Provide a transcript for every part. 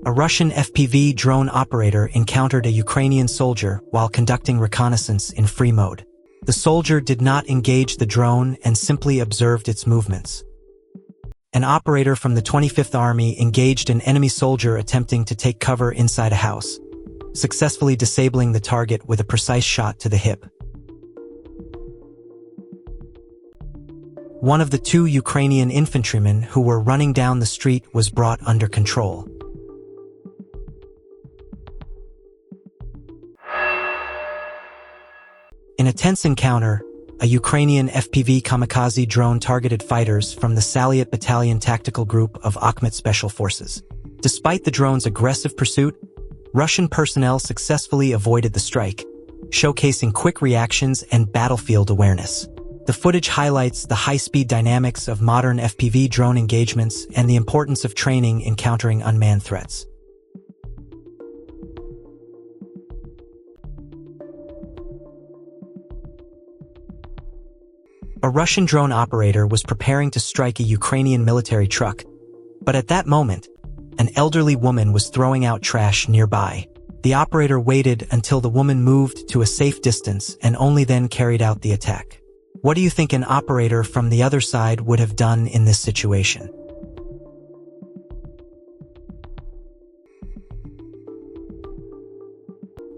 A Russian FPV drone operator encountered a Ukrainian soldier while conducting reconnaissance in free mode. The soldier did not engage the drone and simply observed its movements. An operator from the 25th Army engaged an enemy soldier attempting to take cover inside a house, successfully disabling the target with a precise shot to the hip. One of the two Ukrainian infantrymen who were running down the street was brought under control. In a tense encounter, a Ukrainian FPV kamikaze drone targeted fighters from the Salyut Battalion tactical group of Akhmet Special Forces. Despite the drone's aggressive pursuit, Russian personnel successfully avoided the strike, showcasing quick reactions and battlefield awareness. The footage highlights the high-speed dynamics of modern FPV drone engagements and the importance of training in countering unmanned threats. A Russian drone operator was preparing to strike a Ukrainian military truck, but at that moment, an elderly woman was throwing out trash nearby. The operator waited until the woman moved to a safe distance and only then carried out the attack. What do you think an operator from the other side would have done in this situation?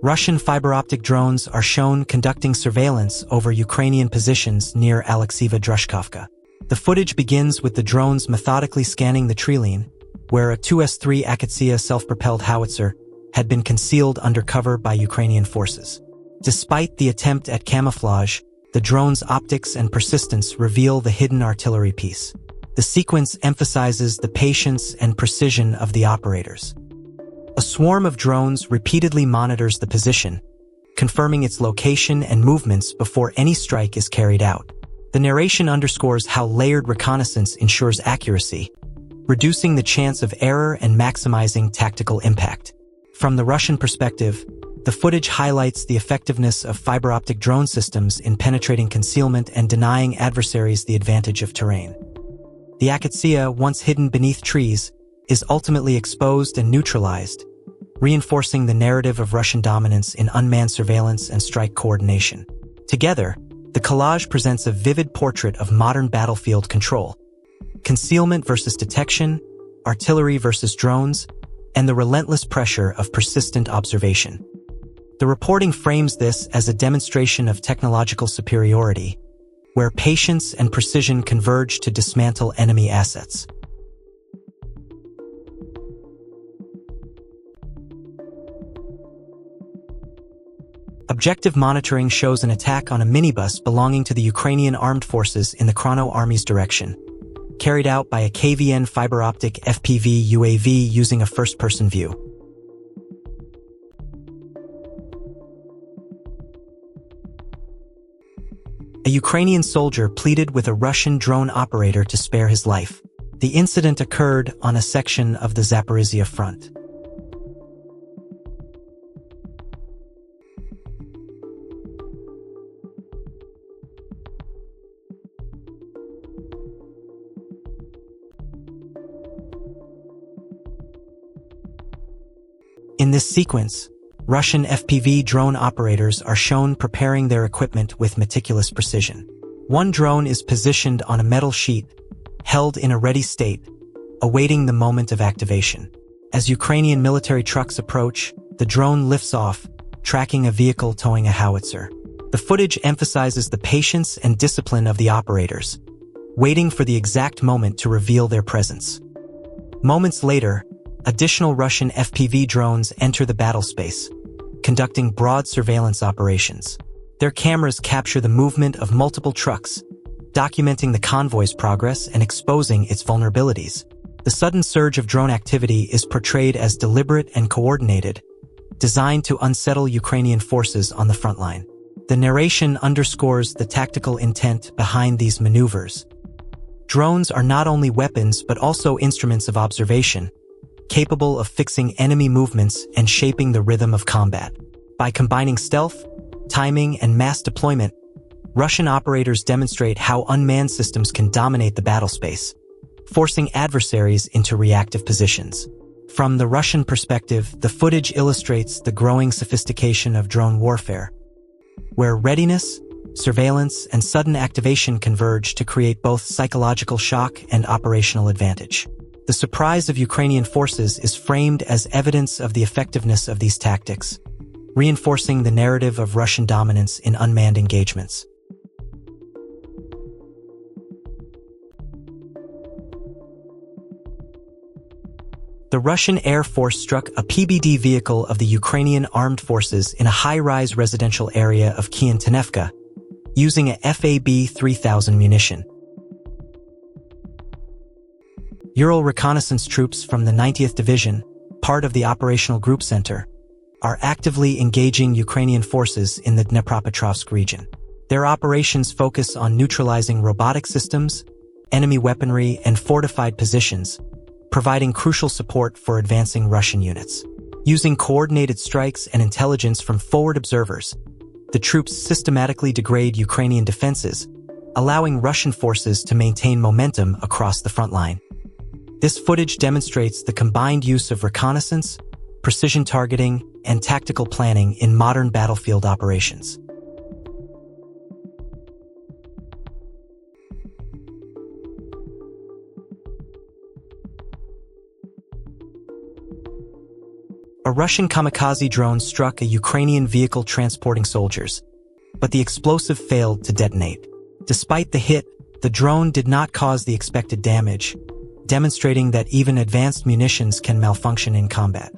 Russian fiber-optic drones are shown conducting surveillance over Ukrainian positions near Alexieva Drushkovka. The footage begins with the drones methodically scanning the treeline, where a 2S-3 Akatsia self-propelled howitzer had been concealed under cover by Ukrainian forces. Despite the attempt at camouflage, the drone's optics and persistence reveal the hidden artillery piece. The sequence emphasizes the patience and precision of the operators. A swarm of drones repeatedly monitors the position, confirming its location and movements before any strike is carried out. The narration underscores how layered reconnaissance ensures accuracy, reducing the chance of error and maximizing tactical impact. From the Russian perspective, the footage highlights the effectiveness of fiber-optic drone systems in penetrating concealment and denying adversaries the advantage of terrain. The Akatsia, once hidden beneath trees, is ultimately exposed and neutralized, reinforcing the narrative of Russian dominance in unmanned surveillance and strike coordination. Together, the collage presents a vivid portrait of modern battlefield control: concealment versus detection, artillery versus drones, and the relentless pressure of persistent observation. The reporting frames this as a demonstration of technological superiority, where patience and precision converge to dismantle enemy assets. Objective monitoring shows an attack on a minibus belonging to the Ukrainian armed forces in the Chrono Army's direction, carried out by a KVN fiber-optic FPV UAV using a first-person view. A Ukrainian soldier pleaded with a Russian drone operator to spare his life. The incident occurred on a section of the Zaporizhia front. In this sequence, Russian FPV drone operators are shown preparing their equipment with meticulous precision. One drone is positioned on a metal sheet, held in a ready state, awaiting the moment of activation. As Ukrainian military trucks approach, the drone lifts off, tracking a vehicle towing a howitzer. The footage emphasizes the patience and discipline of the operators, waiting for the exact moment to reveal their presence. Moments later, additional Russian FPV drones enter the battle space, conducting broad surveillance operations. Their cameras capture the movement of multiple trucks, documenting the convoy's progress and exposing its vulnerabilities. The sudden surge of drone activity is portrayed as deliberate and coordinated, designed to unsettle Ukrainian forces on the front line. The narration underscores the tactical intent behind these maneuvers. Drones are not only weapons but also instruments of observation, capable of fixing enemy movements and shaping the rhythm of combat. By combining stealth, timing, and mass deployment, Russian operators demonstrate how unmanned systems can dominate the battle space, forcing adversaries into reactive positions. From the Russian perspective, the footage illustrates the growing sophistication of drone warfare, where readiness, surveillance, and sudden activation converge to create both psychological shock and operational advantage. The surprise of Ukrainian forces is framed as evidence of the effectiveness of these tactics, reinforcing the narrative of Russian dominance in unmanned engagements. The Russian Air Force struck a PBD vehicle of the Ukrainian armed forces in a high-rise residential area of Kiantanevka, using a FAB 3000 munition. Ural reconnaissance troops from the 90th Division, part of the Operational Group Center, are actively engaging Ukrainian forces in the Dnepropetrovsk region. Their operations focus on neutralizing robotic systems, enemy weaponry, and fortified positions, providing crucial support for advancing Russian units. Using coordinated strikes and intelligence from forward observers, the troops systematically degrade Ukrainian defenses, allowing Russian forces to maintain momentum across the front line. This footage demonstrates the combined use of reconnaissance, precision targeting, and tactical planning in modern battlefield operations. A Russian kamikaze drone struck a Ukrainian vehicle transporting soldiers, but the explosive failed to detonate. Despite the hit, the drone did not cause the expected damage, demonstrating that even advanced munitions can malfunction in combat.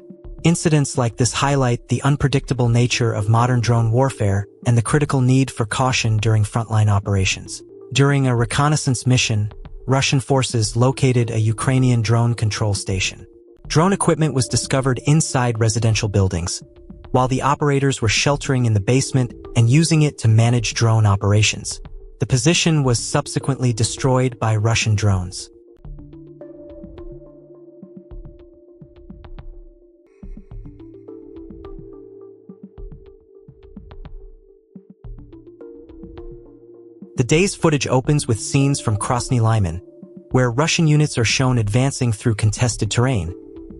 Incidents like this highlight the unpredictable nature of modern drone warfare and the critical need for caution during frontline operations. During a reconnaissance mission, Russian forces located a Ukrainian drone control station. Drone equipment was discovered inside residential buildings, while the operators were sheltering in the basement and using it to manage drone operations. The position was subsequently destroyed by Russian drones. The day's footage opens with scenes from Krasny Lyman, where Russian units are shown advancing through contested terrain,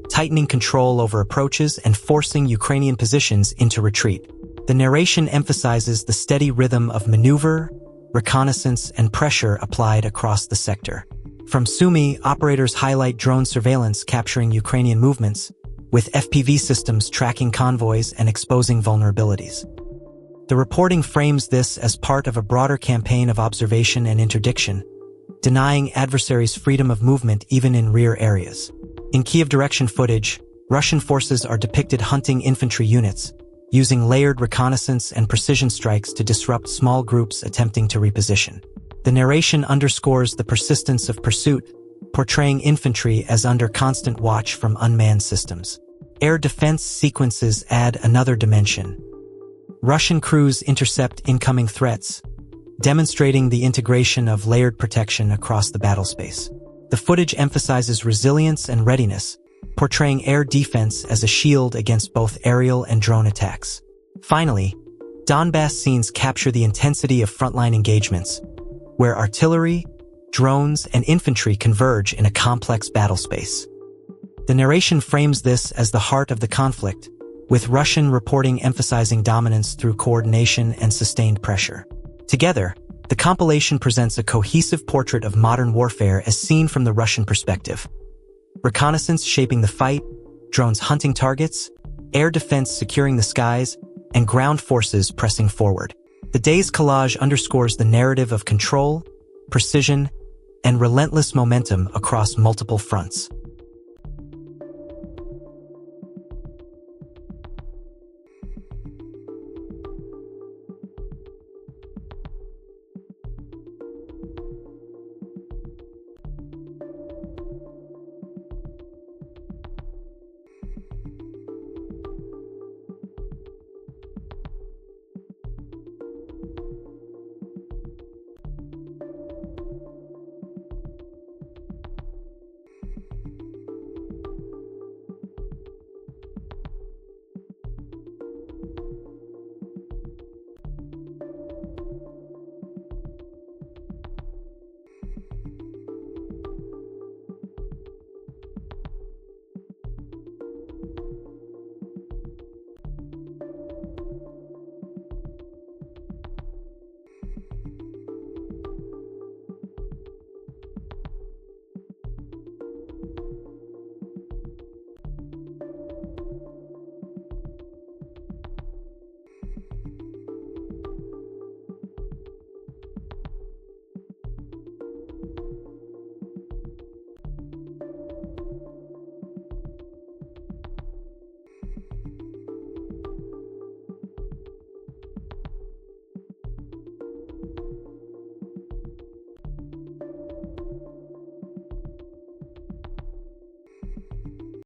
tightening control over approaches and forcing Ukrainian positions into retreat. The narration emphasizes the steady rhythm of maneuver, reconnaissance, and pressure applied across the sector. From Sumy, operators highlight drone surveillance capturing Ukrainian movements, with FPV systems tracking convoys and exposing vulnerabilities. The reporting frames this as part of a broader campaign of observation and interdiction, denying adversaries freedom of movement even in rear areas. In Kiev direction footage, Russian forces are depicted hunting infantry units, using layered reconnaissance and precision strikes to disrupt small groups attempting to reposition. The narration underscores the persistence of pursuit, portraying infantry as under constant watch from unmanned systems. Air defense sequences add another dimension. Russian crews intercept incoming threats, demonstrating the integration of layered protection across the battlespace. The footage emphasizes resilience and readiness, portraying air defense as a shield against both aerial and drone attacks. Finally, Donbass scenes capture the intensity of frontline engagements, where artillery, drones, and infantry converge in a complex battle space. The narration frames this as the heart of the conflict, with Russian reporting emphasizing dominance through coordination and sustained pressure. Together, the compilation presents a cohesive portrait of modern warfare as seen from the Russian perspective. Reconnaissance shaping the fight, drones hunting targets, air defense securing the skies, and ground forces pressing forward. The day's collage underscores the narrative of control, precision, and relentless momentum across multiple fronts.